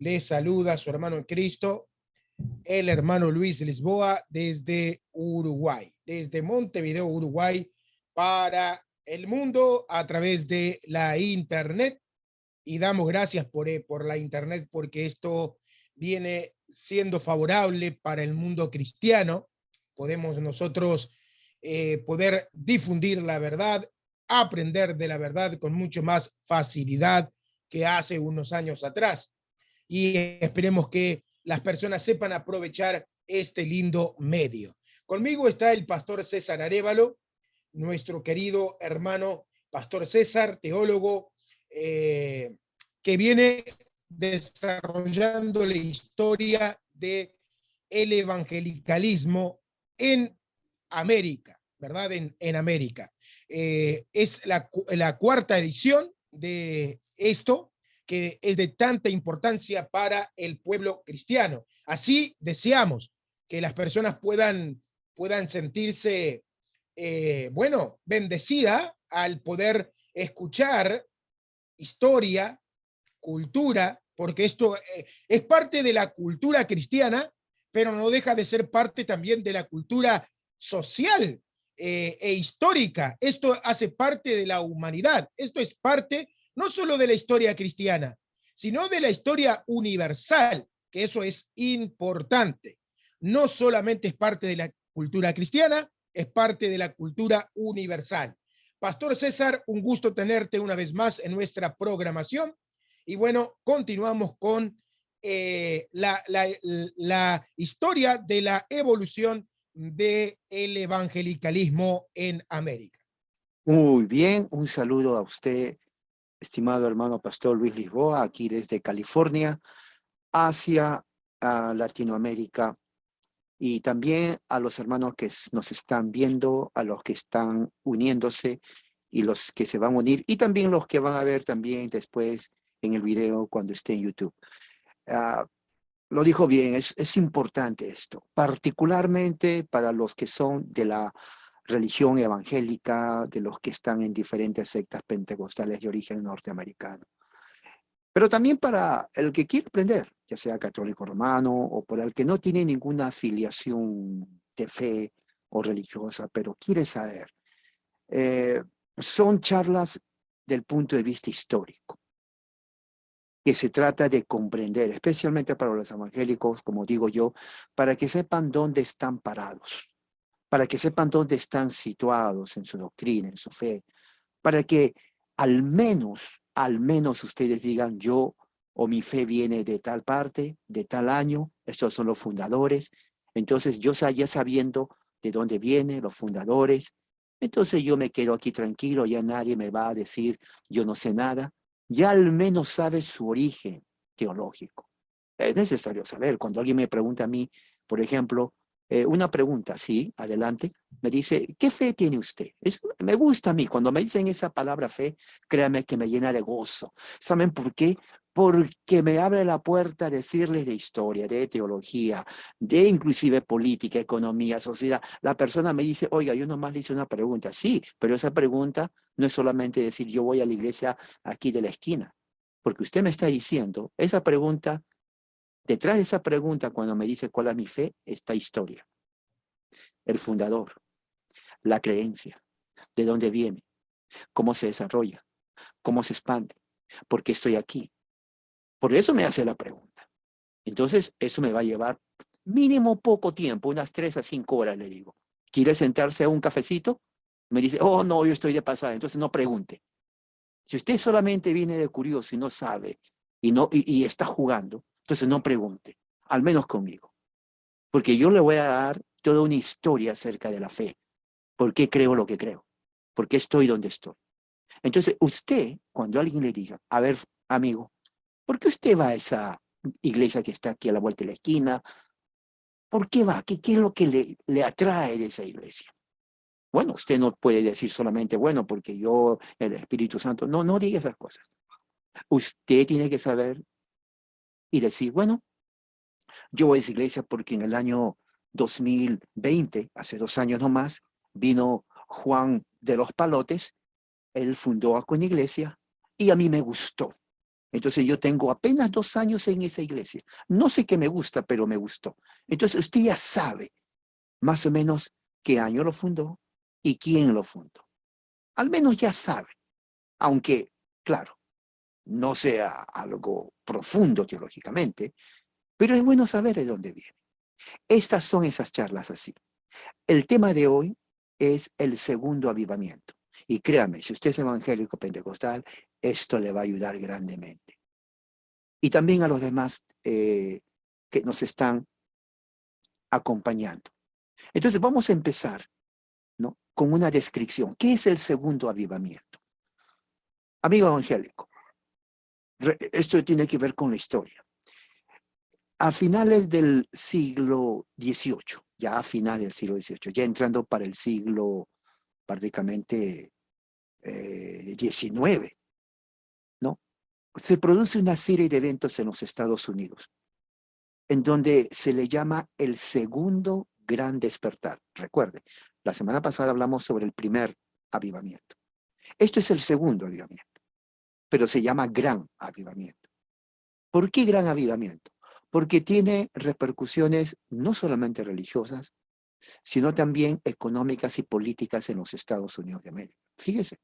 Le saluda a su hermano en Cristo, el hermano Luis Lisboa, desde Uruguay, desde Montevideo, Uruguay, para el mundo a través de la internet. Y damos gracias por la internet, porque esto viene siendo favorable para el mundo cristiano. Podemos nosotros poder difundir la verdad, aprender de la verdad con mucho más facilidad que hace unos años atrás. Y esperemos que las personas sepan aprovechar este lindo medio. Conmigo está el pastor César Arévalo, nuestro querido hermano pastor César, teólogo, eh, que viene desarrollando la historia del evangelicalismo en América, ¿verdad? En América. Es la cuarta edición de esto, que es de tanta importancia para el pueblo cristiano. Así deseamos que las personas puedan sentirse, bueno, bendecida al poder escuchar historia, cultura, porque esto es parte de la cultura cristiana, pero no deja de ser parte también de la cultura social e histórica. Esto hace parte de la humanidad. Esto es parte no solo de la historia cristiana, sino de la historia universal, que eso es importante. No solamente es parte de la cultura cristiana, es parte de la cultura universal. Pastor César, un gusto tenerte una vez más en nuestra programación. Y bueno, continuamos con la historia de la evolución del evangelicalismo en América. Muy bien, un saludo a usted, estimado hermano pastor Luis Lisboa, aquí desde California, hacia Latinoamérica, y también a los hermanos que nos están viendo, a los que están uniéndose y los que se van a unir, y también los que van a ver también después en el video cuando esté en YouTube. Ah, lo dijo bien, es importante esto, particularmente para los que son de la religión evangélica, de los que están en diferentes sectas pentecostales de origen norteamericano. Pero también para el que quiere aprender, ya sea católico romano o por el que no tiene ninguna afiliación de fe o religiosa, pero quiere saber. Son charlas del punto de vista histórico, que se trata de comprender, especialmente para los evangélicos, como digo yo, para que sepan dónde están parados, para que sepan dónde están situados en su doctrina, en su fe, para que al menos ustedes digan yo o mi fe viene de tal parte, de tal año, estos son los fundadores, entonces yo ya sabiendo de dónde vienen los fundadores, entonces yo me quedo aquí tranquilo, ya nadie me va a decir yo no sé nada, ya al menos sabe su origen teológico. Es necesario saber, cuando alguien me pregunta a mí, por ejemplo, una pregunta, sí, adelante, me dice, ¿qué fe tiene usted? Me gusta a mí, cuando me dicen esa palabra fe, créame que me llena de gozo. ¿Saben por qué? Porque me abre la puerta a decirles de historia, de teología, de inclusive política, economía, sociedad. La persona me dice, oiga, yo nomás le hice una pregunta. Sí, pero esa pregunta no es solamente decir, yo voy a la iglesia aquí de la esquina, porque usted me está diciendo, esa pregunta, detrás de esa pregunta, cuando me dice cuál es mi fe, está historia, el fundador, la creencia, de dónde viene, cómo se desarrolla, cómo se expande, por qué estoy aquí. Por eso me hace la pregunta. Entonces, eso me va a llevar mínimo poco tiempo, unas 3 a 5 horas, le digo. ¿Quiere sentarse a un cafecito? Me dice, oh, no, yo estoy de pasada. Entonces, no pregunte. Si usted solamente viene de curioso y no sabe y está jugando, entonces no pregunte, al menos conmigo. Porque yo le voy a dar toda una historia acerca de la fe. ¿Por qué creo lo que creo? ¿Por qué estoy donde estoy? Entonces, usted, cuando alguien le diga, a ver, amigo, ¿por qué usted va a esa iglesia que está aquí a la vuelta de la esquina? ¿Por qué va? ¿Qué es lo que le atrae de esa iglesia? Bueno, usted no puede decir solamente, bueno, porque yo, el Espíritu Santo, no, no diga esas cosas. Usted tiene que saber y decir, bueno, yo voy a esa iglesia porque en el año 2020, hace 2 años nomás, vino Juan de los Palotes, él fundó acá una iglesia y a mí me gustó. Entonces yo tengo apenas 2 años en esa iglesia. No sé qué me gusta, pero me gustó. Entonces usted ya sabe más o menos qué año lo fundó y quién lo fundó. Al menos ya sabe, aunque, claro, no sea algo profundo teológicamente, pero es bueno saber de dónde viene. Estas son esas charlas así. El tema de hoy es el segundo avivamiento. Y créame, si usted es evangélico pentecostal, esto le va a ayudar grandemente. Y también a los demás que nos están acompañando. Entonces vamos a empezar, ¿no?, con una descripción. ¿Qué es el segundo avivamiento? Amigo evangélico, esto tiene que ver con la historia. A finales del siglo XVIII, ya a finales del siglo XVIII, ya entrando para el siglo prácticamente XIX, ¿no?, se produce una serie de eventos en los Estados Unidos, en donde se le llama el segundo gran despertar. Recuerde, la semana pasada hablamos sobre el primer avivamiento. Esto es el segundo avivamiento, pero se llama gran avivamiento. ¿Por qué gran avivamiento? Porque tiene repercusiones no solamente religiosas, sino también económicas y políticas en los Estados Unidos de América. Fíjese.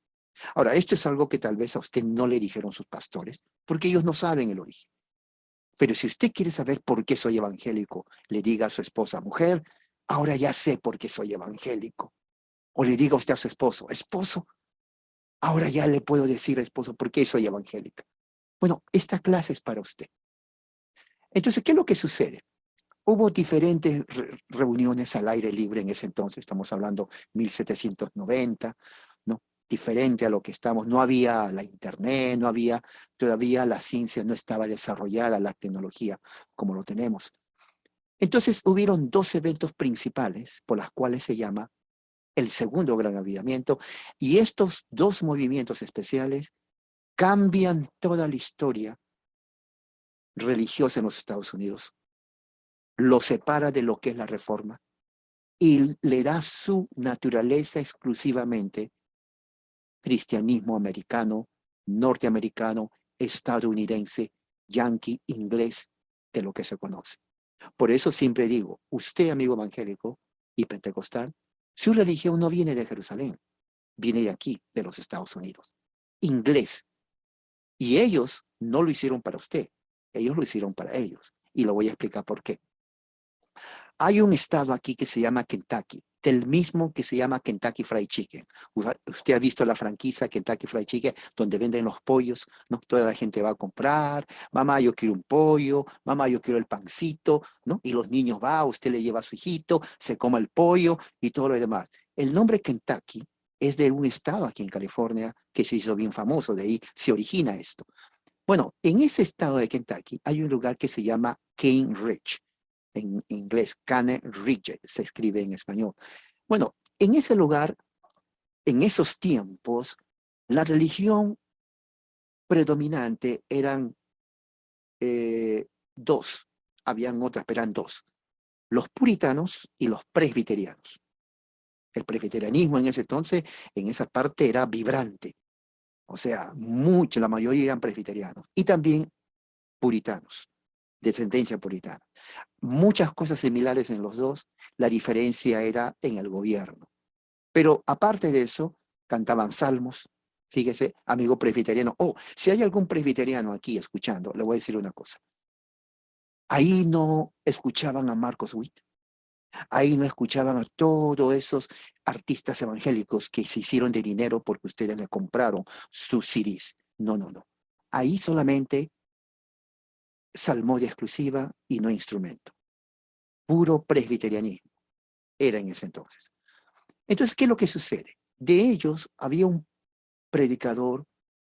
Ahora, esto es algo que tal vez a usted no le dijeron sus pastores, porque ellos no saben el origen. Pero si usted quiere saber por qué soy evangélico, le diga a su esposa, mujer, ahora ya sé por qué soy evangélico. O le diga usted a su esposo, esposo, ahora ya le puedo decir, esposo, por qué soy evangélica. Bueno, esta clase es para usted. Entonces, ¿qué es lo que sucede? Hubo diferentes reuniones al aire libre en ese entonces, estamos hablando 1790, ¿no? Diferente a lo que estamos, no había la internet, no había, todavía la ciencia no estaba desarrollada, la tecnología como lo tenemos. Entonces hubieron 2 eventos principales por las cuales se llama el segundo gran avivamiento, y estos 2 movimientos especiales cambian toda la historia religiosa en los Estados Unidos, lo separa de lo que es la reforma y le da su naturaleza exclusivamente cristianismo americano, norteamericano, estadounidense, yanqui, inglés, de lo que se conoce. Por eso siempre digo, usted, amigo evangélico y pentecostal, su religión no viene de Jerusalén, viene de aquí, de los Estados Unidos, inglés. Y ellos no lo hicieron para usted, ellos lo hicieron para ellos. Y lo voy a explicar por qué. Hay un estado aquí que se llama Kentucky, del mismo que se llama Kentucky Fried Chicken. Usted ha visto la franquicia Kentucky Fried Chicken, donde venden los pollos, ¿no? Toda la gente va a comprar, mamá, yo quiero un pollo, mamá, yo quiero el pancito, ¿no? Y los niños van, usted le lleva a su hijito, se come el pollo y todo lo demás. El nombre Kentucky es de un estado aquí en California que se hizo bien famoso, de ahí se origina esto. Bueno, en ese estado de Kentucky hay un lugar que se llama Cane Ridge. En inglés, Cane Ridge, se escribe en español. Bueno, en ese lugar, en esos tiempos, la religión predominante eran 2. Habían otras, pero eran 2. Los puritanos y los presbiterianos. El presbiterianismo en ese entonces, en esa parte, era vibrante. O sea, la mayoría eran presbiterianos. Y también puritanos, de sentencia puritana. Muchas cosas similares en los dos, la diferencia era en el gobierno. Pero aparte de eso, cantaban salmos. Fíjese, amigo presbiteriano. Oh, si hay algún presbiteriano aquí escuchando, le voy a decir una cosa. Ahí no escuchaban a Marcos Witt. Ahí no escuchaban a todos esos artistas evangélicos que se hicieron de dinero porque ustedes le compraron sus CDs. No, no, no. Ahí solamente salmodia exclusiva y no instrumento. Puro presbiterianismo era en ese entonces. Entonces, ¿qué es lo que sucede? De ellos había un predicador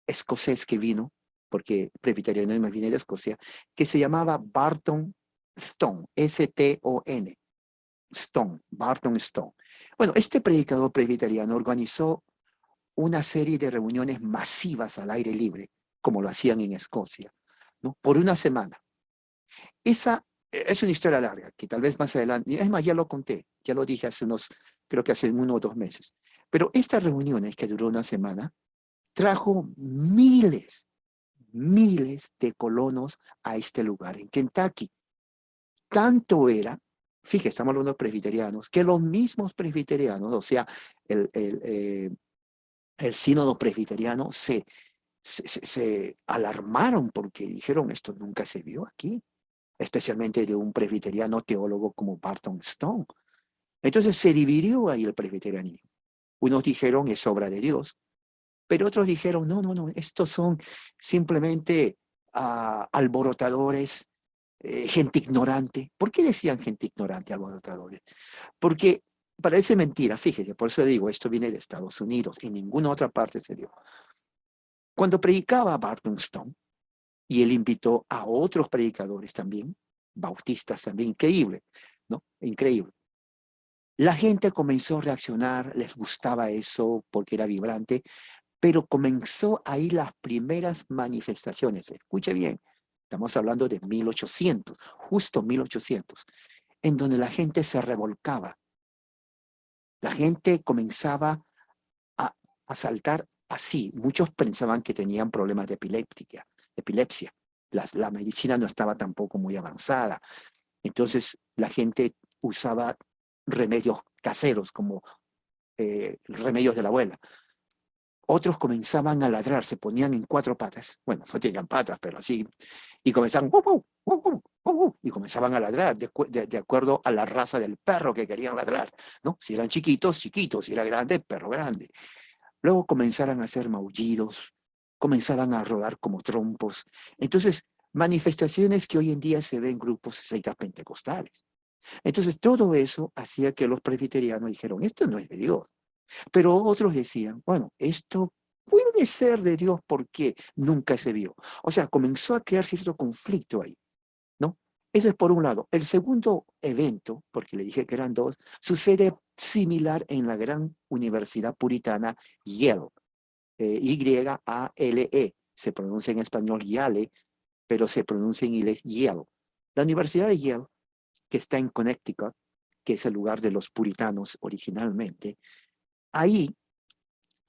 escocés que vino, porque presbiterianismo viene de Escocia, que se llamaba Barton Stone, S-T-O-N, Stone, Barton Stone. Bueno, este predicador presbiteriano organizó una serie de reuniones masivas al aire libre, como lo hacían en Escocia, ¿no? Por una semana. Esa es una historia larga, que tal vez más adelante, es más, ya lo conté, ya lo dije creo que hace 1 o 2 meses. Pero estas reuniones, que duró una semana, trajo miles miles de colonos a este lugar en Kentucky. Tanto era, fíjese, estamos hablando de presbiterianos, que los mismos presbiterianos, o sea, el sínodo presbiteriano se alarmaron porque dijeron, esto nunca se vio aquí, especialmente de un presbiteriano teólogo como Barton Stone. Entonces se dividió ahí el presbiterianismo. Unos dijeron, es obra de Dios, pero otros dijeron, no, no, no, estos son simplemente alborotadores, gente ignorante. ¿Por qué decían gente ignorante, alborotadores? Porque parece mentira, fíjese, por eso digo, esto viene de Estados Unidos, en ninguna otra parte se dio. Cuando predicaba Barton Stone, y él invitó a otros predicadores también, bautistas también, increíble, ¿no? Increíble. La gente comenzó a reaccionar, les gustaba eso porque era vibrante, pero comenzó ahí las primeras manifestaciones. Escuche bien, estamos hablando de 1800, justo 1800, en donde la gente se revolcaba. La gente comenzaba a saltar así. Muchos pensaban que tenían problemas de epilepsia. La medicina no estaba tampoco muy avanzada. Entonces la gente usaba remedios caseros como remedios de la abuela. Otros comenzaban a ladrar, se ponían en cuatro patas. Bueno, no tenían patas, pero así. Y comenzaban, y comenzaban a ladrar de acuerdo a la raza del perro que querían ladrar, ¿no? Si eran chiquitos, chiquitos. Si era grande, perro grande. Luego comenzaron a hacer maullidos, comenzaban a rodar como trompos. Entonces, manifestaciones que hoy en día se ven en grupos sectas pentecostales. Entonces, todo eso hacía que los presbiterianos dijeron, esto no es de Dios. Pero otros decían, bueno, esto puede ser de Dios porque nunca se vio. O sea, comenzó a crear cierto conflicto ahí, ¿no? Eso es por un lado. El segundo evento, porque le dije que eran dos, sucede similar en la gran universidad puritana Yale, Y-A-L-E. Se pronuncia en español Yale, pero se pronuncia en inglés Yale. La Universidad de Yale, que está en Connecticut, que es el lugar de los puritanos originalmente, ahí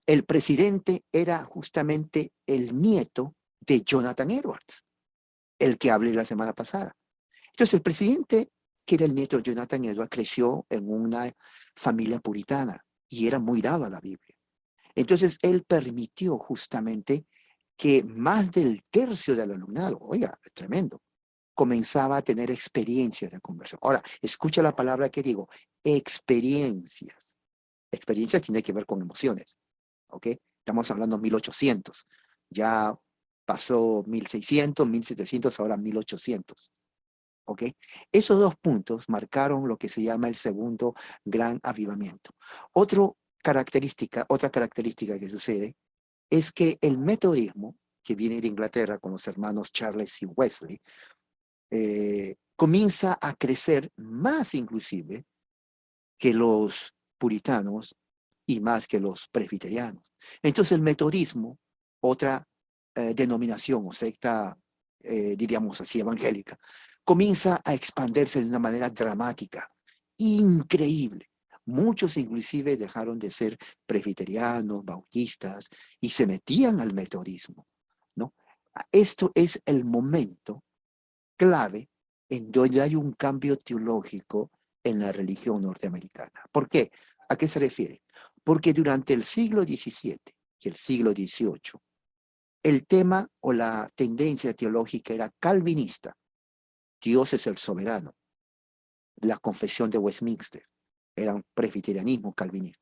el presidente era justamente el nieto de Jonathan Edwards, el que hablé la semana pasada. Entonces el presidente, que era el nieto de Jonathan Edwards, creció en una familia puritana y era muy dado a la Biblia. Entonces él permitió justamente que más del tercio del alumnado, oiga, es tremendo, comenzaba a tener experiencias de conversión. Ahora, escucha la palabra que digo, experiencias. Experiencias tiene que ver con emociones, ¿ok? Estamos hablando de 1800. Ya pasó 1600, 1700, ahora 1800. ¿Ok? Esos dos puntos marcaron lo que se llama el segundo gran avivamiento. Otra característica que sucede es que el metodismo, que viene de Inglaterra con los hermanos Charles y Wesley, comienza a crecer más inclusive que los puritanos y más que los presbiterianos. Entonces el metodismo, otra denominación o secta, diríamos así, evangélica, comienza a expandirse de una manera dramática, increíble. Muchos inclusive dejaron de ser presbiterianos, bautistas y se metían al metodismo, ¿no? Esto es el momento clave en donde hay un cambio teológico en la religión norteamericana. ¿Por qué? ¿A qué se refiere? Porque durante el siglo XVII y el siglo XVIII, el tema o la tendencia teológica era calvinista. Dios es el soberano. La confesión de Westminster era un presbiterianismo calvinista.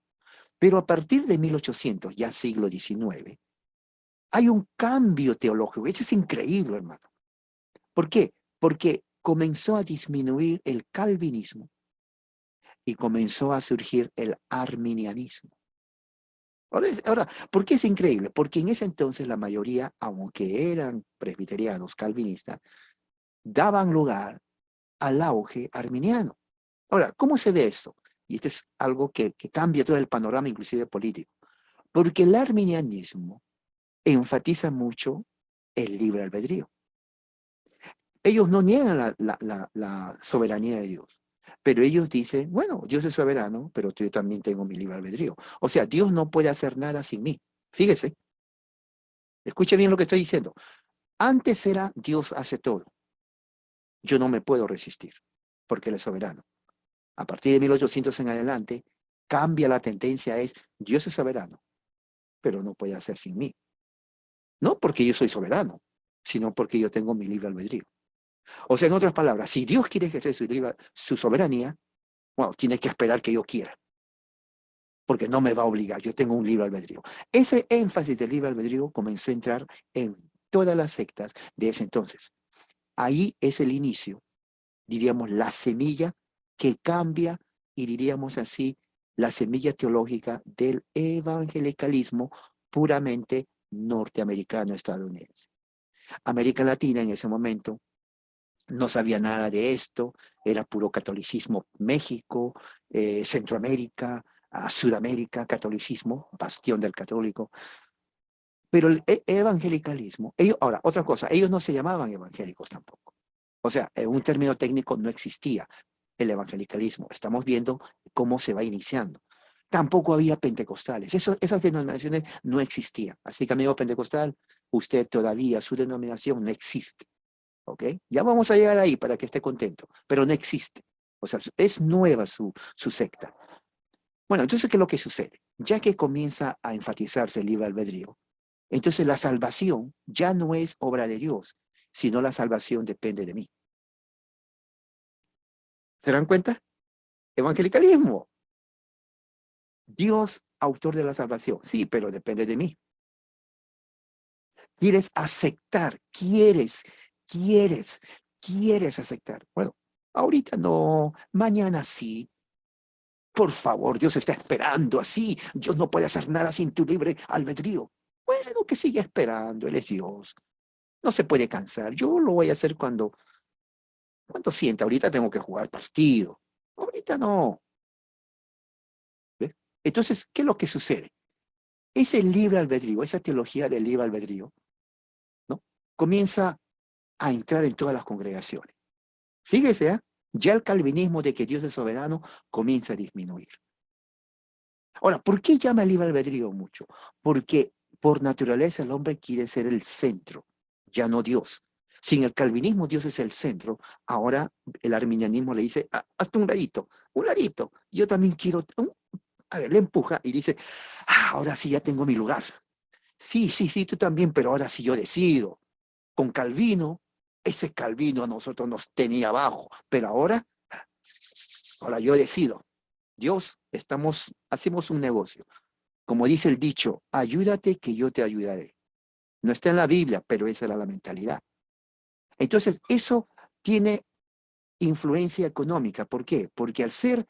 Pero a partir de 1800, ya siglo XIX, hay un cambio teológico. Eso es increíble, hermano. ¿Por qué? Porque comenzó a disminuir el calvinismo y comenzó a surgir el arminianismo. Ahora, ¿por qué es increíble? Porque en ese entonces la mayoría, aunque eran presbiterianos, calvinistas, daban lugar al auge arminiano. Ahora, ¿cómo se ve esto? Y esto es algo que cambia todo el panorama, inclusive político. Porque el arminianismo enfatiza mucho el libre albedrío. Ellos no niegan la soberanía de Dios, pero ellos dicen, bueno, Dios es soberano, pero yo también tengo mi libre albedrío. O sea, Dios no puede hacer nada sin mí. Fíjese, escuche bien lo que estoy diciendo. Antes era Dios hace todo. Yo no me puedo resistir porque Él es soberano. A partir de 1800 en adelante, cambia la tendencia, es Dios es soberano, pero no puede hacer sin mí. No porque yo soy soberano, sino porque yo tengo mi libre albedrío. O sea, en otras palabras, si Dios quiere ejercer su soberanía, bueno, tiene que esperar que yo quiera, porque no me va a obligar, yo tengo un libre albedrío. Ese énfasis del libre albedrío comenzó a entrar en todas las sectas de ese entonces. Ahí es el inicio, diríamos, la semilla que cambia, y diríamos así, la semilla teológica del evangelicalismo puramente norteamericano estadounidense. América Latina en ese momento no sabía nada de esto, era puro catolicismo. México, Centroamérica, Sudamérica, catolicismo, bastión del católico. Pero el evangelicalismo, ellos, ahora, otra cosa, ellos no se llamaban evangélicos tampoco. O sea, en un término técnico no existía el evangelicalismo. Estamos viendo cómo se va iniciando. Tampoco había pentecostales. Esas denominaciones no existían. Así que, amigo pentecostal, usted todavía, su denominación no existe. ¿Ok? Ya vamos a llegar ahí para que esté contento, pero no existe. O sea, es nueva su secta. Bueno, entonces, ¿qué es lo que sucede? Ya que comienza a enfatizarse el libre albedrío, entonces la salvación ya no es obra de Dios, sino la salvación depende de mí. ¿Se dan cuenta? Evangelicalismo. Dios, autor de la salvación. Sí, pero depende de mí. Quieres aceptar, quieres aceptar. Bueno, ahorita no, mañana sí. Por favor, Dios está esperando así. Dios no puede hacer nada sin tu libre albedrío. Bueno, que siga esperando, Él es Dios. No se puede cansar. Yo lo voy a hacer cuando sienta. Ahorita tengo que jugar partido. Ahorita no. ¿Ves? Entonces, ¿qué es lo que sucede? Ese libre albedrío, esa teología del libre albedrío, ¿no? Comienza a entrar en todas las congregaciones. Fíjese, ¿eh? Ya el calvinismo de que Dios es soberano comienza a disminuir. Ahora, ¿por qué llama el libre albedrío mucho? Porque por naturaleza el hombre quiere ser el centro, ya no Dios. Sin el calvinismo Dios es el centro. Ahora el arminianismo le dice, "Ah, hazte un ladito. Yo también quiero, a ver, le empuja y dice, ahora sí ya tengo mi lugar. Sí, sí, sí, tú también, pero ahora sí yo decido. Con Calvino, ese Calvino a nosotros nos tenía abajo, pero ahora yo decido. Dios, hacemos un negocio. Como dice el dicho, ayúdate que yo te ayudaré. No está en la Biblia, pero esa era la mentalidad. Entonces, eso tiene influencia económica. ¿Por qué? Porque al ser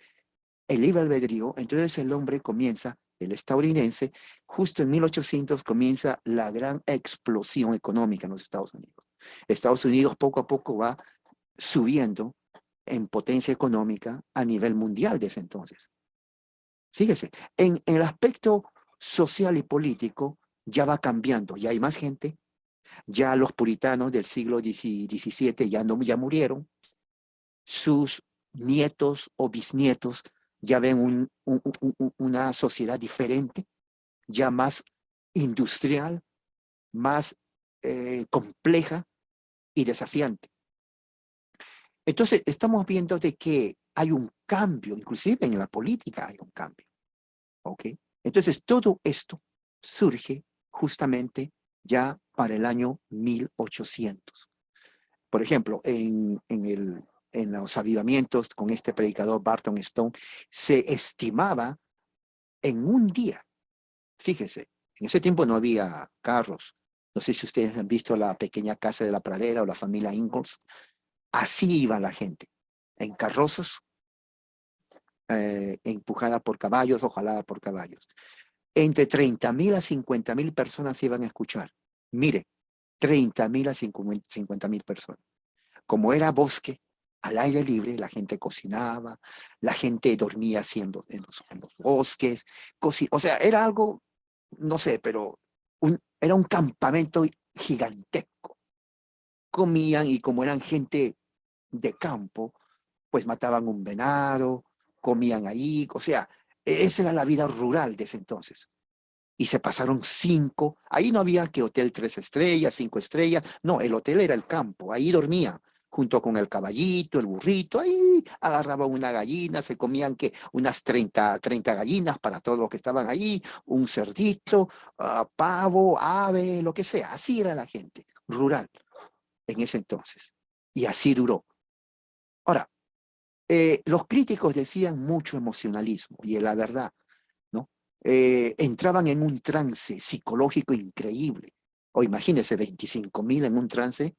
el libre albedrío, entonces el hombre comienza, el estadounidense, justo en 1800 comienza la gran explosión económica en los Estados Unidos. Estados Unidos poco a poco va subiendo en potencia económica a nivel mundial desde entonces. Fíjese, en el aspecto social y político ya va cambiando, ya hay más gente, ya los puritanos del siglo XVII ya murieron, sus nietos o bisnietos ya ven una sociedad diferente, ya más industrial, más compleja y desafiante. Entonces, estamos viendo de que hay un cambio, inclusive en la política hay un cambio. ¿Ok? Entonces, todo esto surge justamente ya para el año 1800. Por ejemplo, en los avivamientos con este predicador Barton Stone, se estimaba en un día, fíjese, en ese tiempo no había carros. No sé si ustedes han visto la pequeña casa de la pradera o la familia Ingalls. Así iba la gente, en carrozas, empujada por caballos o jalada por caballos. Entre 30,000 a 50,000 personas iban a escuchar. Mire, 30,000 a 50,000 personas. Como era bosque, al aire libre, la gente cocinaba, la gente dormía haciendo en los bosques, o sea, era algo, no sé, pero era un campamento gigantesco. Comían y como eran gente de campo, pues mataban un venado, comían ahí, o sea, esa era la vida rural de ese entonces. y se pasaron 5. Ahí no había que hotel 3 estrellas, 5 estrellas. No, el hotel era el campo. Ahí dormía junto con el caballito, el burrito. Ahí agarraban una gallina, se comían que unas 30 gallinas para todos los que estaban ahí, un cerdito, pavo, ave, lo que sea. Así era la gente rural en ese entonces. Y así duró. Ahora, los críticos decían mucho emocionalismo, y es la verdad, ¿no? Entraban en un trance psicológico increíble. O imagínense, 25.000 en un trance.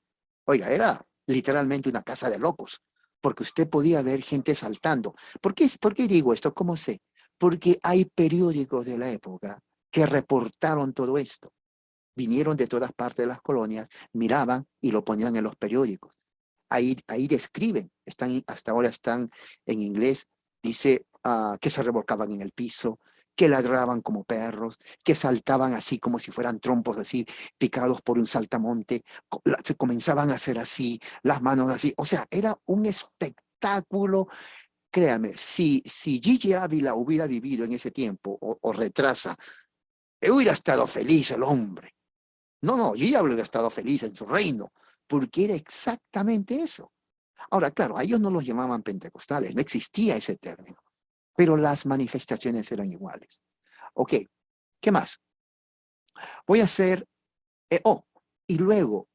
Oiga, era literalmente una casa de locos, porque usted podía ver gente saltando. ¿Por qué digo esto? ¿Cómo sé? Porque hay periódicos de la época que reportaron todo esto. Vinieron de todas partes de las colonias, miraban y lo ponían en los periódicos. Ahí describen, hasta ahora están en inglés, dice que se revolcaban en el piso, que ladraban como perros, que saltaban así como si fueran trompos así, picados por un saltamonte, se comenzaban a hacer así, las manos así, o sea, era un espectáculo. Créame, si Gigi Ávila hubiera vivido en ese tiempo o retrasa, hubiera estado feliz el hombre. No, no, Gigi Ávila hubiera estado feliz en su reino, porque era exactamente eso. Ahora, claro, a ellos no los llamaban pentecostales, no existía ese término, pero las manifestaciones eran iguales. Ok, ¿qué más? Voy a hacer, y luego,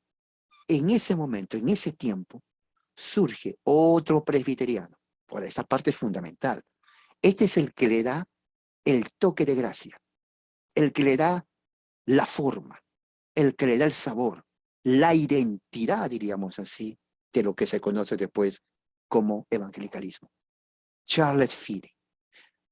en ese momento, en ese tiempo, surge otro presbiteriano. Por esa parte es fundamental. Este es el que le da el toque de gracia, el que le da la forma, el que le da el sabor, la identidad, diríamos así, de lo que se conoce después como evangelicalismo. Charles Finney,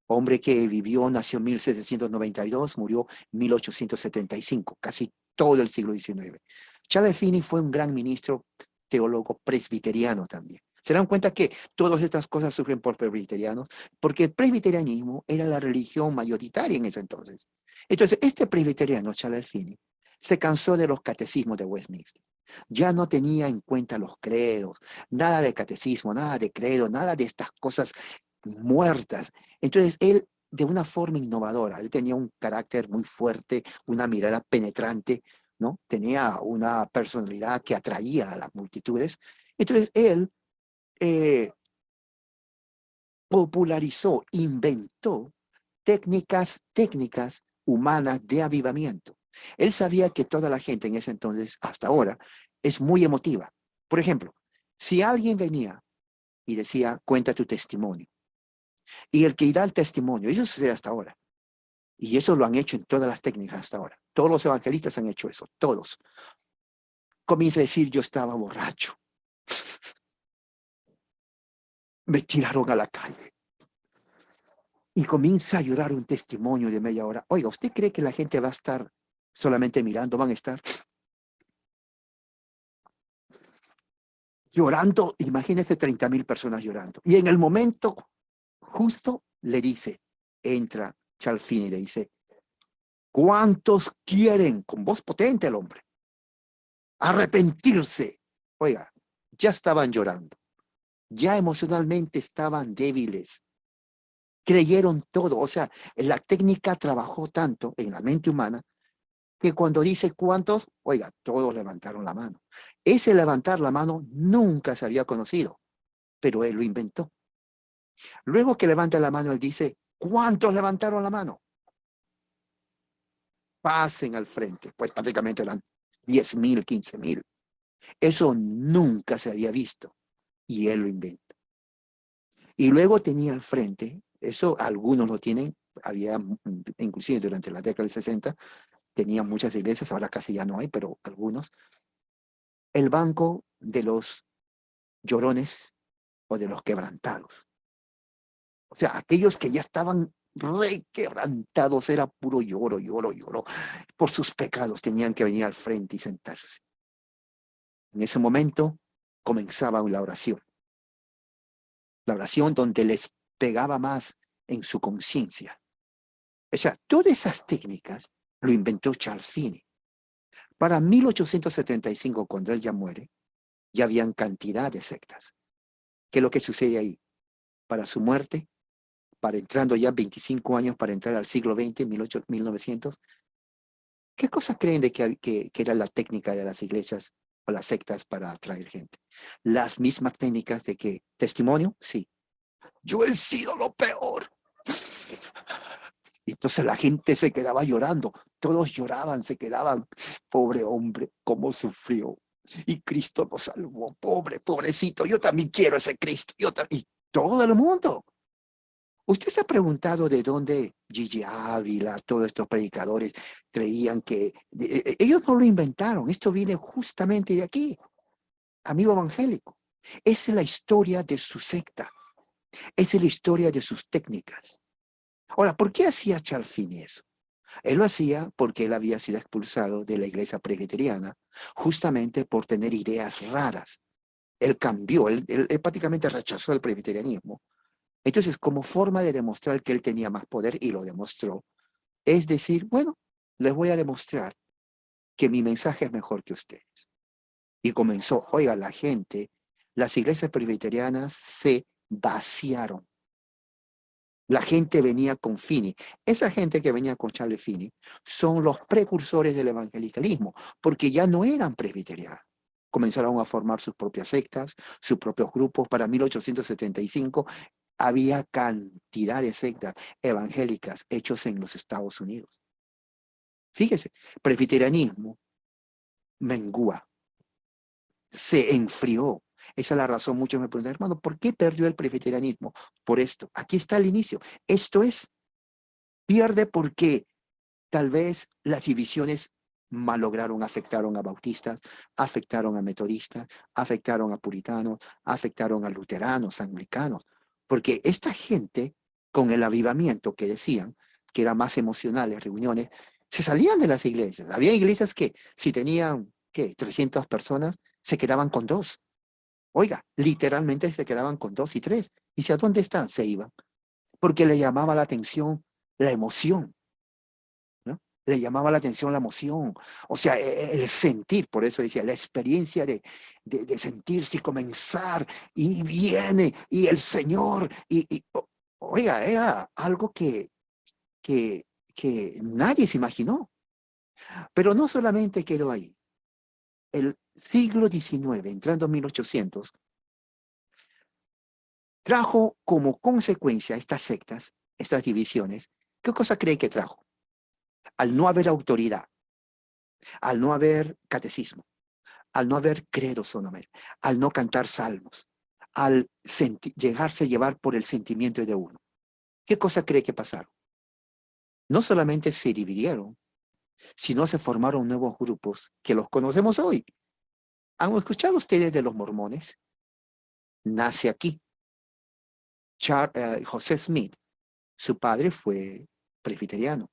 hombre que vivió, nació en 1792, murió en 1875, casi todo el siglo XIX. Charles Finney fue un gran ministro, teólogo presbiteriano también. Se dan cuenta que todas estas cosas surgen por presbiterianos, porque el presbiterianismo era la religión mayoritaria en ese entonces. Entonces, este presbiteriano, Charles Finney, se cansó de los catecismos de Westminster. Ya no tenía en cuenta los credos, nada de catecismo, nada de credo, nada de estas cosas muertas. Entonces, él, de una forma innovadora, él tenía un carácter muy fuerte, una mirada penetrante, ¿no? Tenía una personalidad que atraía a las multitudes. Entonces, él eh, popularizó, inventó técnicas humanas de avivamiento. Él sabía que toda la gente en ese entonces, hasta ahora, es muy emotiva. Por ejemplo, si alguien venía y decía, cuenta tu testimonio, y el que da el testimonio, eso sucede hasta ahora, y eso lo han hecho en todas las técnicas hasta ahora. Todos los evangelistas han hecho eso, todos. Comienza a decir, yo estaba borracho. Me tiraron a la calle. Y comienza a llorar un testimonio de media hora. Oiga, ¿usted cree que la gente va a estar solamente mirando? Van a estar llorando. Imagínese 30.000 personas llorando. Y en el momento justo le dice, entra Charles Finney y le dice, ¿cuántos quieren? Con voz potente el hombre. Arrepentirse. Oiga, ya estaban llorando. Ya emocionalmente estaban débiles. Creyeron todo. O sea, la técnica trabajó tanto en la mente humana que cuando dice cuántos, oiga, todos levantaron la mano. Ese levantar la mano nunca se había conocido, pero él lo inventó. Luego que levanta la mano, él dice, ¿cuántos levantaron la mano? Pasen al frente. Pues prácticamente eran 10.000, 15.000. Eso nunca se había visto y él lo inventa. Y luego tenía al frente, eso algunos lo tienen, había inclusive durante la década del 60, tenían muchas iglesias, ahora casi ya no hay, pero algunos, el banco de los llorones o de los quebrantados. O sea, aquellos que ya estaban requebrantados, era puro lloro, lloro, lloro. Por sus pecados tenían que venir al frente y sentarse. En ese momento comenzaba la oración. La oración donde les pegaba más en su conciencia. O sea, todas esas técnicas lo inventó Charles Finney. Para 1875, cuando él ya muere, ya habían cantidad de sectas. ¿Qué es lo que sucede ahí? Para su muerte, para entrando ya 25 años para entrar al siglo XX, 1900, ¿Qué cosas creen de que era la técnica de las iglesias o las sectas para atraer gente? Las mismas técnicas de que testimonio, sí. Yo he sido lo peor. Y entonces la gente se quedaba llorando, todos lloraban, se quedaban, pobre hombre, cómo sufrió. Y Cristo lo salvó, pobrecito, yo también quiero ese Cristo, y todo el mundo. ¿Usted se ha preguntado de dónde Gigi Ávila, todos estos predicadores creían que ellos no lo inventaron? Esto viene justamente de aquí, amigo evangélico. Esa es la historia de su secta, esa es la historia de sus técnicas. Ahora, ¿por qué hacía Charles Finney eso? Él lo hacía porque él había sido expulsado de la iglesia presbiteriana justamente por tener ideas raras. Él cambió, él prácticamente rechazó el presbiterianismo. Entonces, como forma de demostrar que él tenía más poder, y lo demostró, es decir, bueno, les voy a demostrar que mi mensaje es mejor que ustedes. Y comenzó, oiga, la gente, las iglesias presbiterianas se vaciaron. La gente venía con Finney. Esa gente que venía con Charles Finney son los precursores del evangelicalismo, porque ya no eran presbiterianos. Comenzaron a formar sus propias sectas, sus propios grupos. Para 1875 había cantidad de sectas evangélicas hechos en los Estados Unidos. Fíjese, presbiterianismo mengua, se enfrió. Esa es la razón. Muchos me preguntan, hermano, ¿por qué perdió el presbiterianismo? Por esto. Aquí está el inicio. Esto es, pierde porque tal vez las divisiones malograron, afectaron a bautistas, afectaron a metodistas, afectaron a puritanos, afectaron a luteranos, anglicanos, porque esta gente, con el avivamiento que decían, que eran más emocionales, reuniones, se salían de las iglesias. Había iglesias que si tenían, ¿qué?, 300 personas, se quedaban con 2. Oiga, literalmente se quedaban con 2 y 3. ¿Y si a dónde están? Se iban. Porque le llamaba la atención la emoción, ¿no? Le llamaba la atención la emoción, o sea, el sentir, por eso decía, la experiencia de sentirse y comenzar, y viene, y el Señor, oiga, era algo que, que nadie se imaginó. Pero no solamente quedó ahí. El siglo XIX, entrando en 1800, trajo como consecuencia estas sectas, estas divisiones. ¿Qué cosa cree que trajo? Al no haber autoridad, al no haber catecismo, al no haber credo solamente, al no cantar salmos, al llegarse a llevar por el sentimiento de uno. ¿Qué cosa cree que pasaron? No solamente se dividieron, sino se formaron nuevos grupos que los conocemos hoy. ¿Han escuchado ustedes de los mormones? Nace aquí. José Smith, su padre fue presbiteriano.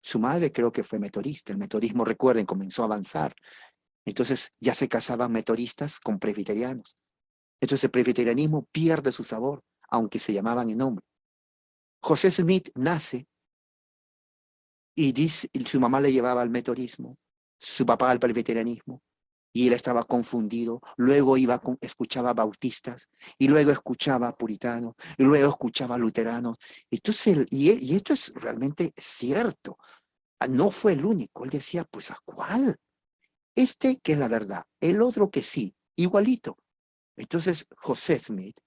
Su madre creo que fue metodista. El metodismo, recuerden, comenzó a avanzar. Entonces ya se casaban metodistas con presbiterianos. Entonces el presbiterianismo pierde su sabor, aunque se llamaban en nombre. José Smith nace y dice, su mamá le llevaba al metodismo, su papá al presbiterianismo, y él estaba confundido. Luego escuchaba bautistas, y luego escuchaba puritanos, y luego escuchaba luteranos. Entonces, y esto es realmente cierto. No fue el único. Él decía, pues ¿a cuál? Este que es la verdad, el otro que sí, igualito. Entonces José Smith,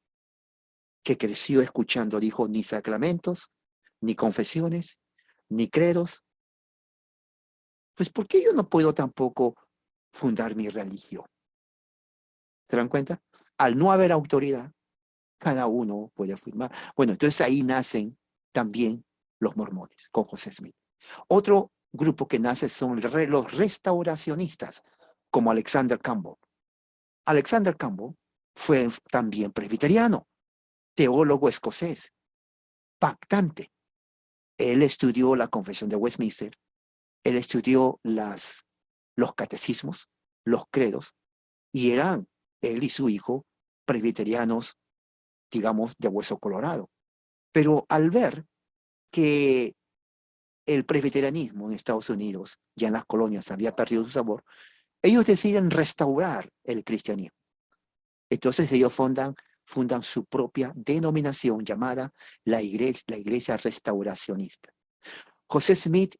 que creció escuchando, dijo, ni sacramentos, ni confesiones, ni credos. Pues ¿por qué yo no puedo tampoco fundar mi religión? ¿Se dan cuenta? Al no haber autoridad, cada uno puede afirmar. Bueno, entonces ahí nacen también los mormones con José Smith. Otro grupo que nace son los restauracionistas, como Alexander Campbell. Alexander Campbell fue también presbiteriano, teólogo escocés, pactante. Él estudió la Confesión de Westminster, él estudió los catecismos, los credos, y eran él y su hijo presbiterianos, digamos, de hueso colorado. Pero al ver que el presbiterianismo en Estados Unidos, ya en las colonias, había perdido su sabor, ellos deciden restaurar el cristianismo. Entonces ellos fundan su propia denominación llamada la iglesia restauracionista. José Smith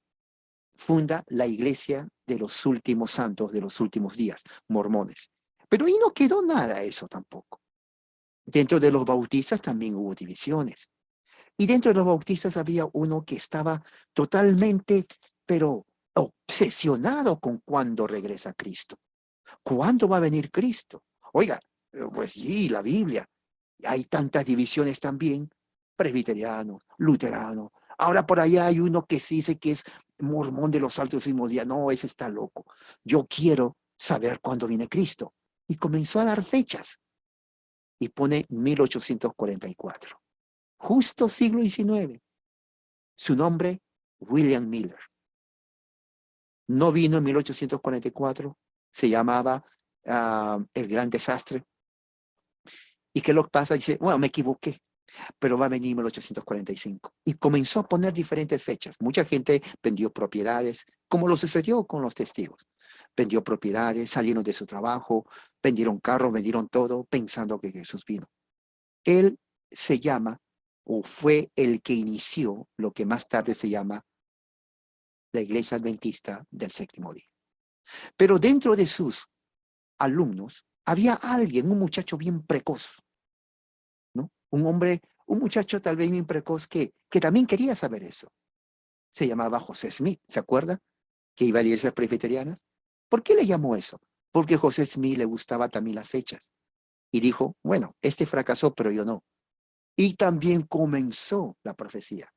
funda la iglesia de los últimos santos de los últimos días, mormones. Pero ahí no quedó nada eso tampoco. Dentro de los bautistas también hubo divisiones. Y dentro de los bautistas había uno que estaba totalmente, pero obsesionado con cuándo regresa Cristo. ¿Cuándo va a venir Cristo? Oiga, pues sí, la Biblia. Hay tantas divisiones también, presbiterianos, luteranos. Ahora por allá hay uno que sí dice que es mormón de los altos últimos días. No, ese está loco. Yo quiero saber cuándo viene Cristo. Y comenzó a dar fechas y pone 1844. Justo siglo XIX. Su nombre, William Miller. No vino en 1844, se llamaba El Gran Desastre. ¿Y qué es lo que pasa? Dice, bueno, me equivoqué, pero va a venir en 1845. Y comenzó a poner diferentes fechas. Mucha gente vendió propiedades, como lo sucedió con los testigos. Vendió propiedades, salieron de su trabajo, vendieron carros, vendieron todo, pensando que Jesús vino. Él se llama, o fue el que inició lo que más tarde se llama la Iglesia Adventista del Séptimo Día. Pero dentro de sus alumnos había alguien, un muchacho bien precoz, ¿no? Un hombre, un muchacho tal vez bien precoz que también quería saber eso. Se llamaba José Smith, ¿se acuerda? Que iba a iglesias presbiterianas. ¿Por qué le llamó eso? Porque José Smith le gustaba también las fechas. Y dijo, bueno, este fracasó, pero yo no. Y también comenzó la profecía.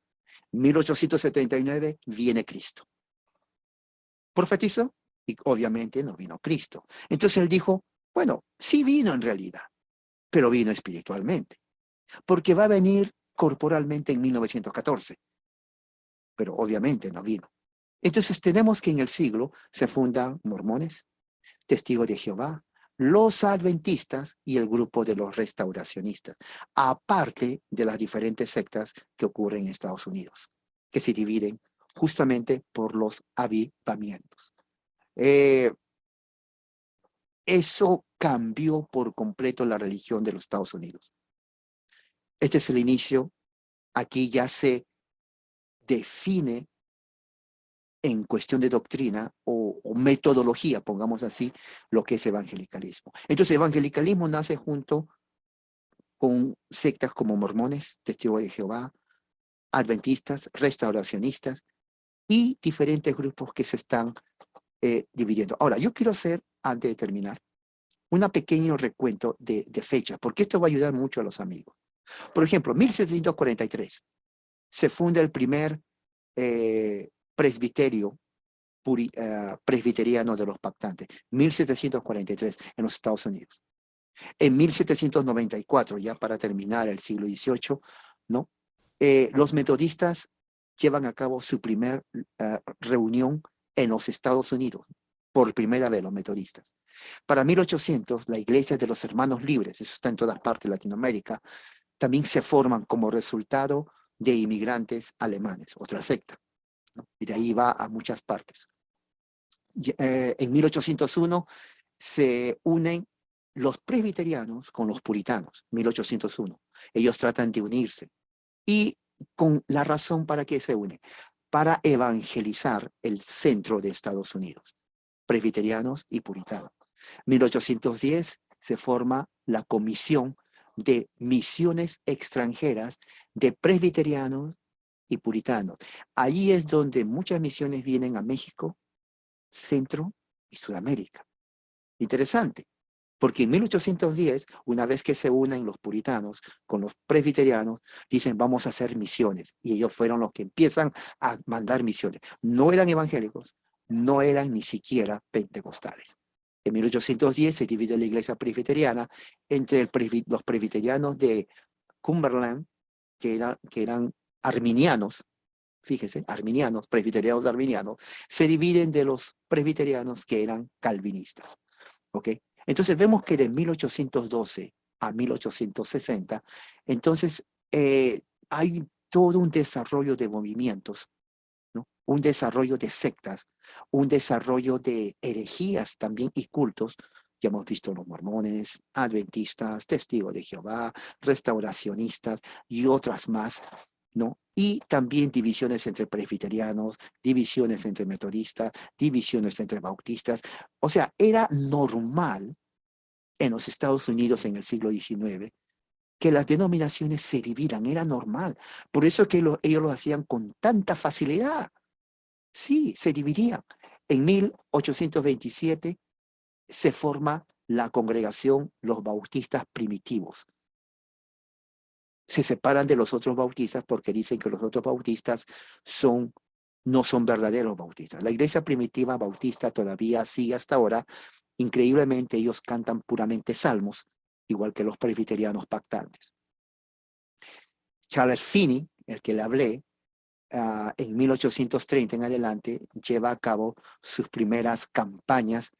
1879 viene Cristo. Profetizó y obviamente no vino Cristo. Entonces él dijo, bueno, sí vino en realidad, pero vino espiritualmente, porque va a venir corporalmente en 1914, pero obviamente no vino. Entonces tenemos que en el siglo se fundan mormones, testigos de Jehová, los adventistas y el grupo de los restauracionistas, aparte de las diferentes sectas que ocurren en Estados Unidos, que se dividen justamente por los avivamientos. Eso cambió por completo la religión de los Estados Unidos. Este es el inicio. Aquí ya se define en cuestión de doctrina o metodología, pongamos así, lo que es evangelicalismo. Entonces, evangelicalismo nace junto con sectas como mormones, testigos de Jehová, adventistas, restauracionistas y diferentes grupos que se están dividiendo. Ahora, yo quiero hacer, antes de terminar, un pequeño recuento de fechas, porque esto va a ayudar mucho a los amigos. Por ejemplo, 1743 se funda el primer presbiterio presbiteriano de los pactantes, 1743 en los Estados Unidos. En 1794, ya para terminar el siglo XVIII, ¿no? Los metodistas llevan a cabo su primer reunión en los Estados Unidos, por primera vez los metodistas. Para 1800, la Iglesia de los Hermanos Libres, eso está en todas partes de Latinoamérica, también se forman como resultado de inmigrantes alemanes, otra secta, ¿no? Y de ahí va a muchas partes. En 1801 se unen los presbiterianos con los puritanos, 1801. Ellos tratan de unirse. ¿Y con la razón para qué se unen? Para evangelizar el centro de Estados Unidos, presbiterianos y puritanos. 1810 se forma la Comisión de Misiones Extranjeras de Presbiterianos y Puritanos. Allí es donde muchas misiones vienen a México, Centro y Sudamérica. Interesante, porque en 1810, una vez que se unen los puritanos con los presbiterianos, dicen vamos a hacer misiones. Y ellos fueron los que empiezan a mandar misiones. No eran evangélicos, no eran ni siquiera pentecostales. En 1810 se divide la iglesia presbiteriana entre los presbiterianos de Cumberland, que eran arminianos, fíjese, arminianos, presbiterianos arminianos, se dividen de los presbiterianos que eran calvinistas. ¿Ok? Entonces vemos que de 1812 a 1860, entonces hay todo un desarrollo de movimientos, ¿no? Un desarrollo de sectas, un desarrollo de herejías también y cultos. Ya hemos visto los mormones, adventistas, testigos de Jehová, restauracionistas y otras más ¿no? Y también divisiones entre presbiterianos, divisiones entre metodistas, divisiones entre bautistas. O sea, era normal en los Estados Unidos en el siglo XIX que las denominaciones se dividan, era normal. Por eso es que ellos lo hacían con tanta facilidad. Sí, se dividían. En 1827 se forma la congregación Los Bautistas Primitivos. Se separan de los otros bautistas porque dicen que los otros bautistas no son verdaderos bautistas. La iglesia primitiva bautista todavía sigue hasta ahora. Increíblemente ellos cantan puramente salmos, igual que los presbiterianos pactantes. Charles Finney, el que le hablé, en 1830 en adelante, lleva a cabo sus primeras campañas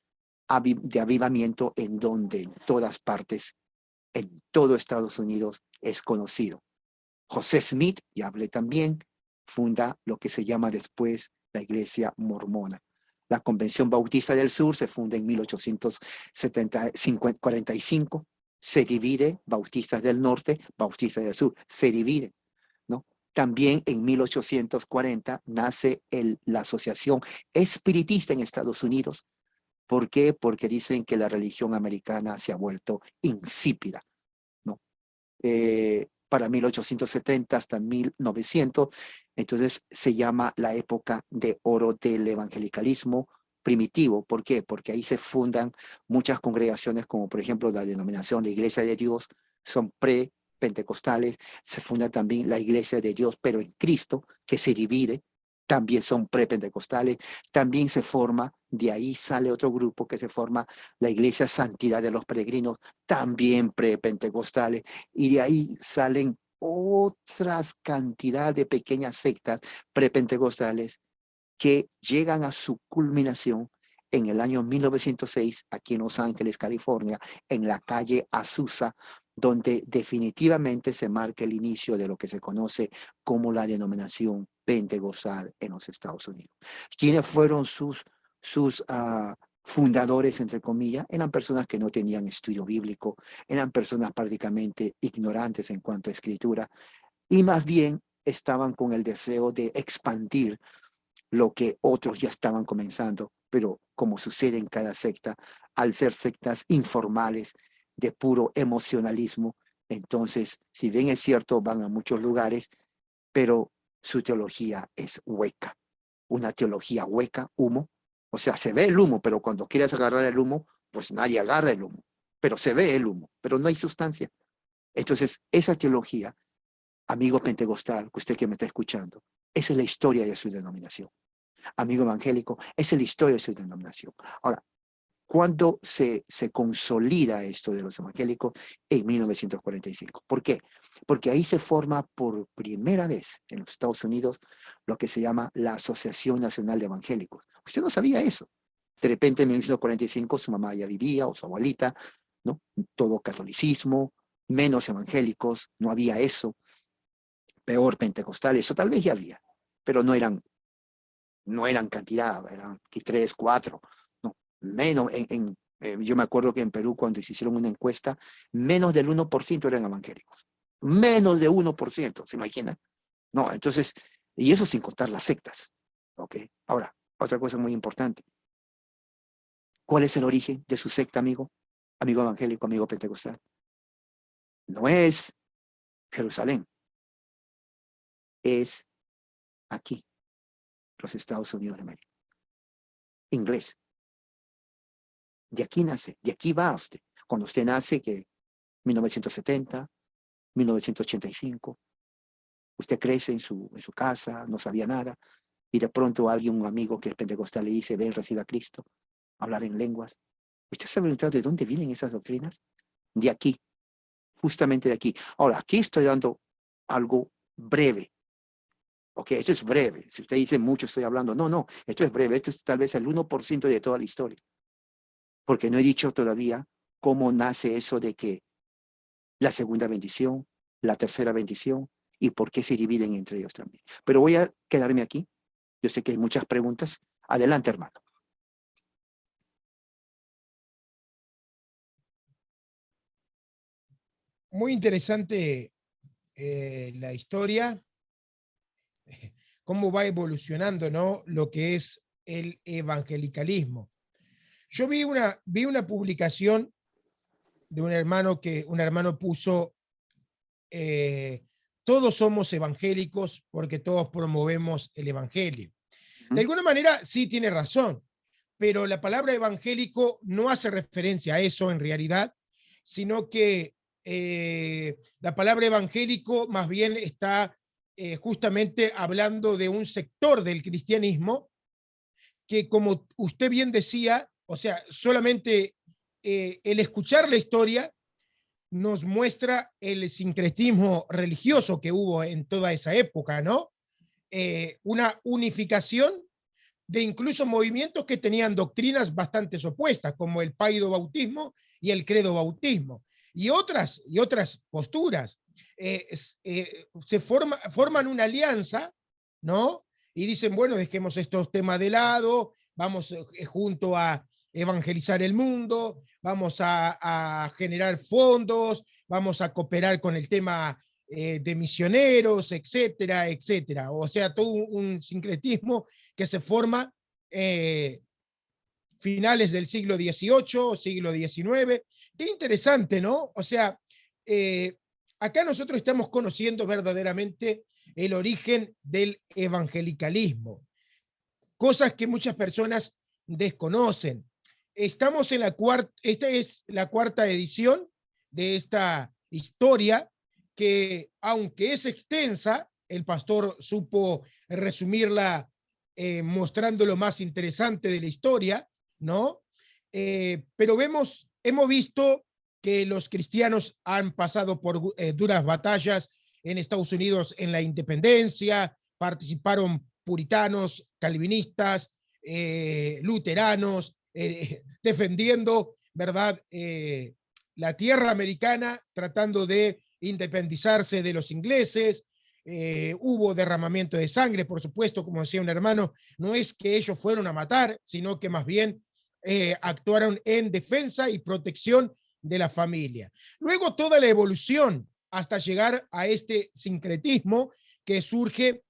de avivamiento en donde en todas partes, en todo Estados Unidos, es conocido. José Smith, ya hablé también, funda lo que se llama después la Iglesia Mormona. La Convención Bautista del Sur se funda en 1845, se divide, Bautistas del Norte, Bautistas del Sur, se divide, ¿no? También en 1840 nace la Asociación Espiritista en Estados Unidos. ¿Por qué? Porque dicen que la religión americana se ha vuelto insípida, ¿no? Para 1870 hasta 1900, entonces se llama la época de oro del evangelicalismo primitivo. ¿Por qué? Porque ahí se fundan muchas congregaciones, como por ejemplo la denominación de Iglesia de Dios, son pre-pentecostales. Se funda también la Iglesia de Dios, pero en Cristo, que se divide, también son pre-pentecostales. También se forma, de ahí sale otro grupo que se forma la Iglesia Santidad de los Peregrinos, también pre-pentecostales, y de ahí salen otras cantidad de pequeñas sectas prepentecostales que llegan a su culminación en el año 1906 aquí en Los Ángeles, California, en la calle Azusa, donde definitivamente se marca el inicio de lo que se conoce como la denominación pentecostal en los Estados Unidos. ¿Quiénes fueron sus fundadores, entre comillas? Eran personas que no tenían estudio bíblico, eran personas prácticamente ignorantes en cuanto a escritura, y más bien estaban con el deseo de expandir lo que otros ya estaban comenzando, pero como sucede en cada secta, al ser sectas informales de puro emocionalismo, entonces, si bien es cierto, van a muchos lugares, pero su teología es hueca, una teología hueca, humo. O sea, se ve el humo, pero cuando quieres agarrar el humo, pues nadie agarra el humo, pero se ve el humo, pero no hay sustancia. Entonces, esa teología, amigo pentecostal, que usted que me está escuchando, esa es la historia de su denominación. Amigo evangélico, esa es la historia de su denominación. Ahora, ¿cuándo se consolida esto de los evangélicos? En 1945. ¿Por qué? Porque ahí se forma por primera vez en los Estados Unidos lo que se llama la Asociación Nacional de Evangélicos. Usted no sabía eso. De repente en 1945 su mamá ya vivía o su abuelita, ¿no? Todo catolicismo, menos evangélicos, no había eso. Peor pentecostales, eso tal vez ya había, pero no eran cantidad, eran 3, 4, no, menos. Yo me acuerdo que en Perú cuando se hicieron una encuesta, menos del 1% eran evangélicos, menos de 1%, ¿se imaginan? No, entonces, y eso sin contar las sectas, ¿ok? Ahora, otra cosa muy importante, ¿cuál es el origen de su secta, amigo? Amigo evangélico, amigo pentecostal. No es Jerusalén, es aquí, los Estados Unidos de América, inglés. De aquí nace, de aquí va usted. Cuando usted nace, que 1970, 1985, usted crece en su casa, no sabía nada, y de pronto alguien, un amigo que es pentecostal, le dice, ven, reciba a Cristo, hablar en lenguas. ¿Usted sabe de dónde vienen esas doctrinas? De aquí, justamente de aquí. Ahora, aquí estoy dando algo breve. Ok, esto es breve. Si usted dice mucho, estoy hablando. No, no, esto es breve. Esto es tal vez el 1% de toda la historia. Porque no he dicho todavía cómo nace eso de que la segunda bendición, la tercera bendición y por qué se dividen entre ellos también. Pero voy a quedarme aquí. Yo sé que hay muchas preguntas. Adelante, hermano. Muy interesante la historia. cómo va evolucionando, ¿no?, lo que es el evangelicalismo. Yo vi una publicación de un hermano puso, eh, todos somos evangélicos porque todos promovemos el evangelio. De Ujú. alguna manera sí tiene razón, pero la palabra evangélico no hace referencia a eso en realidad, sino que la palabra evangélico más bien está justamente hablando de un sector del cristianismo que, como usted bien decía, o sea, solamente el escuchar la historia nos muestra el sincretismo religioso que hubo en toda esa época, ¿no? Una unificación de incluso movimientos que tenían doctrinas bastante opuestas, como el paido bautismo y el credo bautismo, y otras posturas. Forman una alianza, ¿no? Y dicen, bueno, dejemos estos temas de lado, vamos junto a evangelizar el mundo, vamos a generar fondos, vamos a cooperar con el tema de misioneros, etcétera, etcétera. O sea, todo un sincretismo que se forma eh, finales del siglo XVIII, siglo XIX. Qué interesante, ¿no? O sea, eh, acá nosotros estamos conociendo verdaderamente el origen del evangelicalismo, cosas que muchas personas desconocen. Estamos en esta es la cuarta edición de esta historia que, aunque es extensa, el pastor supo resumirla mostrando lo más interesante de la historia, ¿no? Pero hemos visto que los cristianos han pasado por duras batallas en Estados Unidos en la independencia, participaron puritanos, calvinistas, luteranos, defendiendo, ¿verdad?, la tierra americana, tratando de independizarse de los ingleses. Hubo derramamiento de sangre, por supuesto, como decía un hermano, no es que ellos fueron a matar, sino que más bien actuaron en defensa y protección de la familia. Luego toda la evolución hasta llegar a este sincretismo que surge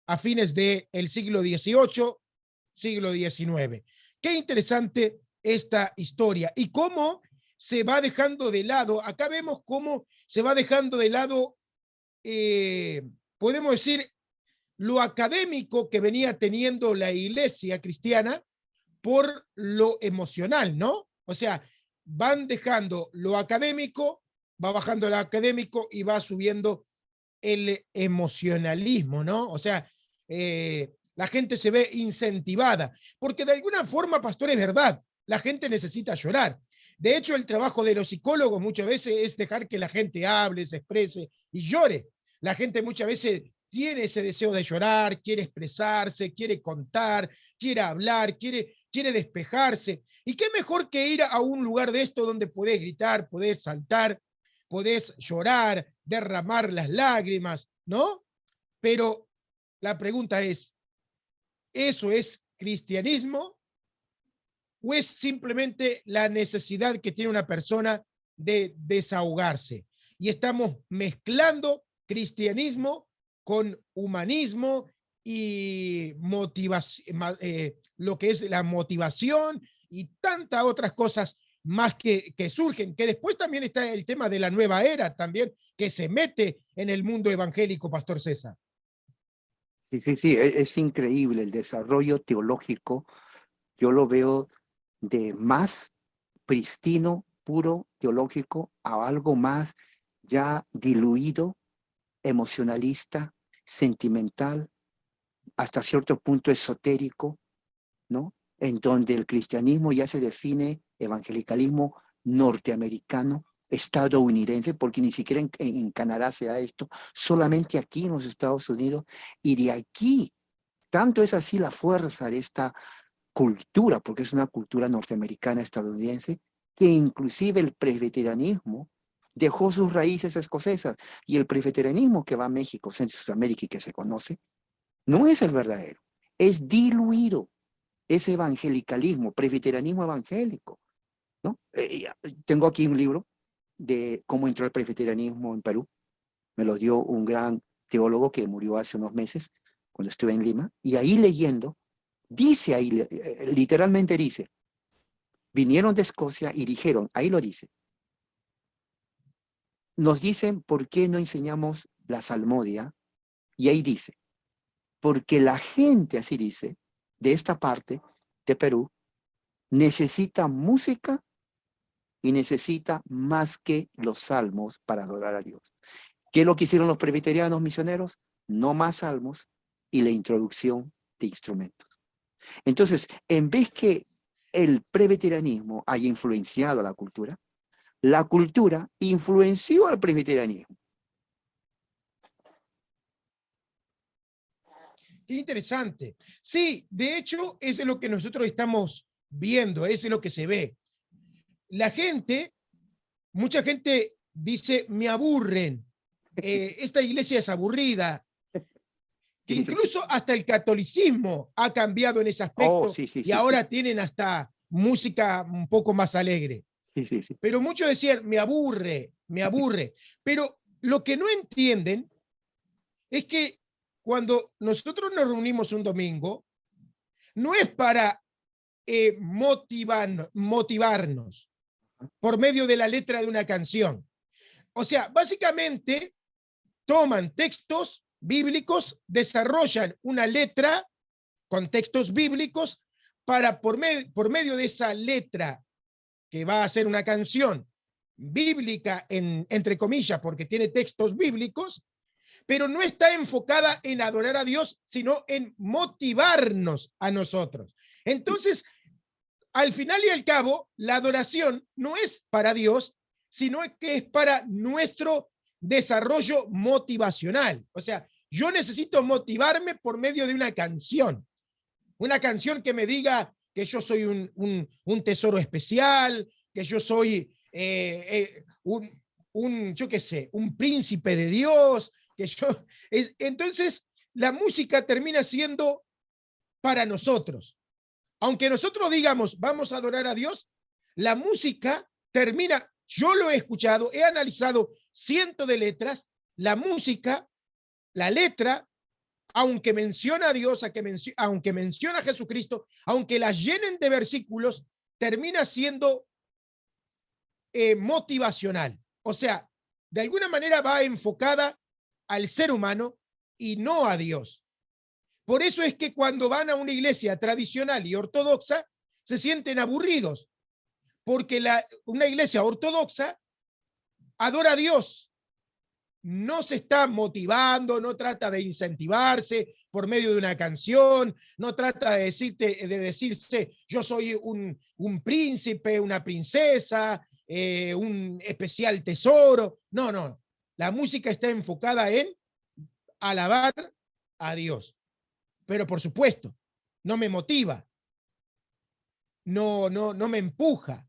a fines del siglo XVIII, siglo XIX. Qué interesante esta historia y cómo se va dejando de lado, acá vemos cómo se va dejando de lado, podemos decir, lo académico que venía teniendo la iglesia cristiana por lo emocional, ¿no? O sea, van dejando lo académico, va bajando lo académico y va subiendo el emocionalismo, ¿no? O sea, la gente se ve incentivada, porque de alguna forma, pastor, es verdad, la gente necesita llorar. De hecho, el trabajo de los psicólogos muchas veces es dejar que la gente hable, se exprese y llore. La gente muchas veces tiene ese deseo de llorar, quiere expresarse, quiere contar, quiere hablar, quiere despejarse. ¿Y qué mejor que ir a un lugar de esto donde podés gritar, podés saltar, podés llorar, derramar las lágrimas, ¿no? Pero la pregunta es, ¿eso es cristianismo o es simplemente la necesidad que tiene una persona de desahogarse? Y estamos mezclando cristianismo con humanismo y lo que es la motivación y tantas otras cosas más que surgen, que después también está el tema de la nueva era también, que se mete en el mundo evangélico, Pastor César. Sí, sí, sí, es increíble el desarrollo teológico. Yo lo veo de más pristino, puro, teológico, a algo más ya diluido, emocionalista, sentimental, hasta cierto punto esotérico, ¿no? En donde el cristianismo ya se define evangelicalismo norteamericano, estadounidense, porque ni siquiera en Canadá se da esto, solamente aquí en los Estados Unidos, y de aquí, tanto es así la fuerza de esta cultura, porque es una cultura norteamericana estadounidense, que inclusive el presbiterianismo dejó sus raíces escocesas, y el presbiterianismo que va a México, Centro y Sudamérica y que se conoce, no es el verdadero, es diluido, es evangelicalismo, presbiterianismo evangélico, ¿no? Tengo aquí un libro de cómo entró el presbiterianismo en Perú, me lo dio un gran teólogo que murió hace unos meses, cuando estuve en Lima, y ahí leyendo, dice ahí, literalmente dice, vinieron de Escocia y dijeron, ahí lo dice, nos dicen por qué no enseñamos la salmodia, y ahí dice, porque la gente, así dice, de esta parte de Perú, necesita música y necesita más que los salmos para adorar a Dios. ¿Qué es lo que hicieron los presbiterianos misioneros? No más salmos y la introducción de instrumentos. Entonces, en vez que el presbiterianismo haya influenciado a la cultura influenció al presbiterianismo. Qué interesante. Sí, de hecho, eso es lo que nosotros estamos viendo, eso es lo que se ve. La gente, mucha gente dice, me aburren, esta iglesia es aburrida, que incluso hasta el catolicismo ha cambiado en ese Oh, aspecto sí, sí, y sí, sí. ahora tienen hasta música un poco más alegre. Sí, sí, sí. Pero muchos decían, me aburre. Pero lo que no entienden es que cuando nosotros nos reunimos un domingo, no es para motivarnos por medio de la letra de una canción. O sea, básicamente toman textos bíblicos, desarrollan una letra con textos bíblicos para por medio de esa letra que va a ser una canción bíblica, entre comillas, porque tiene textos bíblicos, pero no está enfocada en adorar a Dios, sino en motivarnos a nosotros. Entonces, al final y al cabo, la adoración no es para Dios, sino que es para nuestro desarrollo motivacional. O sea, yo necesito motivarme por medio de una canción que me diga que yo soy un tesoro especial, que yo soy yo qué sé, un príncipe de Dios, que yo... entonces, la música termina siendo para nosotros. Aunque nosotros digamos, vamos a adorar a Dios, la música termina, yo lo he escuchado, he analizado cientos de letras, la música, la letra, aunque menciona a Dios, aunque menciona a Jesucristo, aunque la llenen de versículos, termina siendo motivacional. O sea, de alguna manera va enfocada al ser humano y no a Dios. Por eso es que cuando van a una iglesia tradicional y ortodoxa, se sienten aburridos, porque una iglesia ortodoxa adora a Dios, no se está motivando, no trata de incentivarse por medio de una canción, no trata de decirse yo soy un príncipe, una princesa, un especial tesoro. No, no. La música está enfocada en alabar a Dios. Pero por supuesto, no me motiva, no me empuja,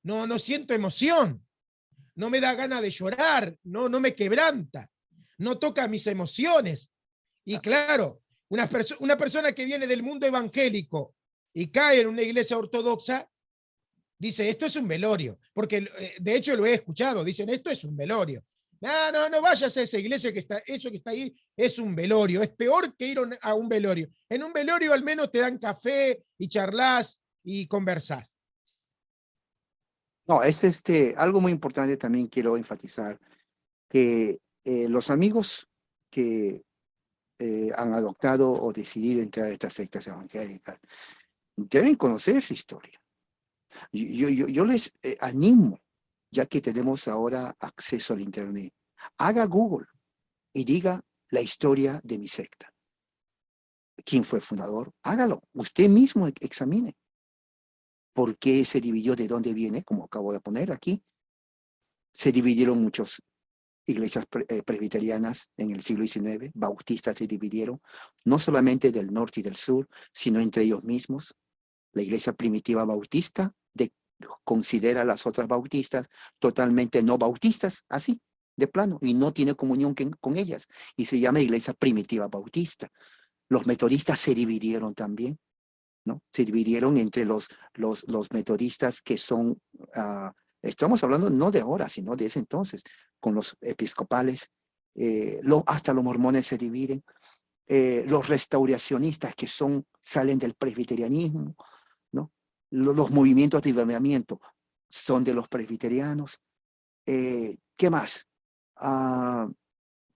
no siento emoción, no me da ganas de llorar, no me quebranta, no toca mis emociones. Y claro, una persona que viene del mundo evangélico y cae en una iglesia ortodoxa, dice, esto es un velorio, porque de hecho lo he escuchado, dicen, esto es un velorio. No vayas a esa iglesia eso que está ahí es un velorio, es peor que ir a un velorio. En un velorio al menos te dan café y charlas y conversás. No, es algo muy importante también quiero enfatizar, que los amigos que han adoptado o decidido entrar a estas sectas evangélicas deben conocer su historia. Yo les animo, ya que tenemos ahora acceso al Internet, haga Google y diga la historia de mi secta. ¿Quién fue el fundador? Hágalo. Usted mismo examine. ¿Por qué se dividió? ¿De dónde viene? Como acabo de poner aquí. Se dividieron muchas iglesias presbiterianas en el siglo XIX. Bautistas se dividieron, no solamente del norte y del sur, sino entre ellos mismos. La iglesia primitiva bautista considera a las otras bautistas totalmente no bautistas, así, de plano, y no tiene comunión con ellas. Y se llama iglesia primitiva bautista. Los metodistas se dividieron también, ¿no? Se dividieron entre los metodistas que son, estamos hablando no de ahora, sino de ese entonces, con los episcopales hasta los mormones se dividen, los restauracionistas que salen del presbiterianismo, ¿no? Los movimientos de avivamiento son de los presbiterianos. ¿Qué más?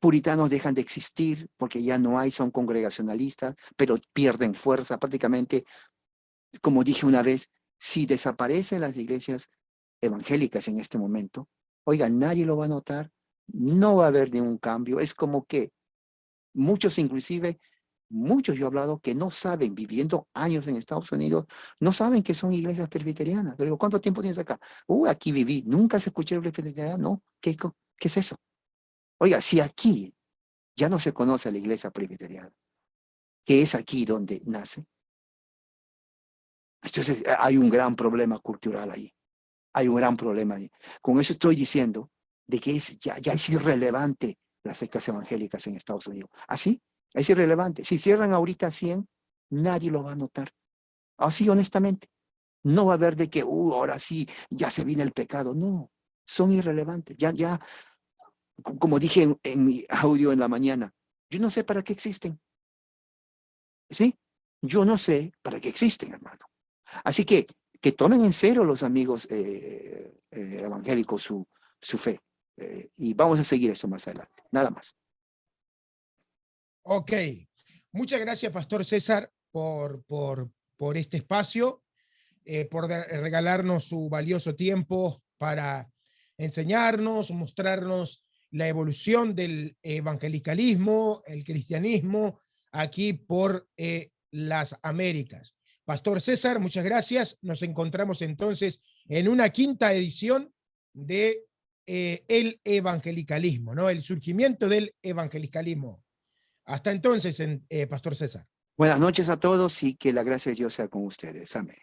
Puritanos dejan de existir porque ya no hay, son congregacionalistas, pero pierden fuerza prácticamente. Como dije una vez, si desaparecen las iglesias evangélicas en este momento, oiga, nadie lo va a notar, no va a haber ningún cambio. Es como que muchos, inclusive, muchos yo he hablado que no saben, viviendo años en Estados Unidos, no saben que son iglesias presbiterianas. Le digo, ¿cuánto tiempo tienes acá? Aquí viví, nunca se escuché presbiteriana, no, ¿qué es eso? Oiga, si aquí ya no se conoce a la iglesia presbiteriana, que es aquí donde nace, entonces hay un gran problema cultural ahí. Hay un gran problema ahí. Con eso estoy diciendo de que ya es irrelevante las sectas evangélicas en Estados Unidos. ¿Así? Es irrelevante. Si cierran ahorita 100, nadie lo va a notar. Así, honestamente. No va a haber de que, ahora sí, ya se viene el pecado. No, son irrelevantes. Ya, como dije en mi audio en la mañana, yo no sé para qué existen. ¿Sí? Yo no sé para qué existen, hermano. Así que tomen en serio los amigos evangélicos su fe. Y vamos a seguir eso más adelante. Nada más. Ok. Muchas gracias, Pastor César, por este espacio, por regalarnos su valioso tiempo para enseñarnos, mostrarnos la evolución del evangelicalismo, el cristianismo, aquí por las Américas. Pastor César, muchas gracias. Nos encontramos entonces en una quinta edición de el evangelicalismo, ¿no? El surgimiento del evangelicalismo. Hasta entonces, Pastor César. Buenas noches a todos y que la gracia de Dios sea con ustedes. Amén.